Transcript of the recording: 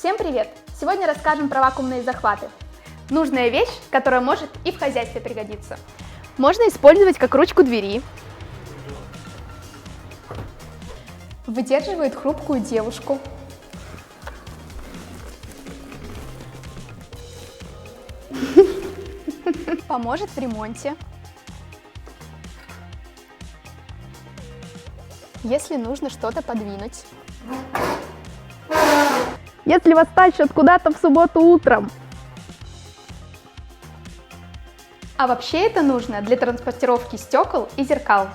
Всем привет! Сегодня расскажем про вакуумные захваты. Нужная вещь, которая может и в хозяйстве пригодиться. Можно использовать как ручку двери. Выдерживает хрупкую девушку. Поможет в ремонте. Если нужно что-то подвинуть. Если вас тащат куда-то в субботу утром. А вообще это нужно для транспортировки стекол и зеркал.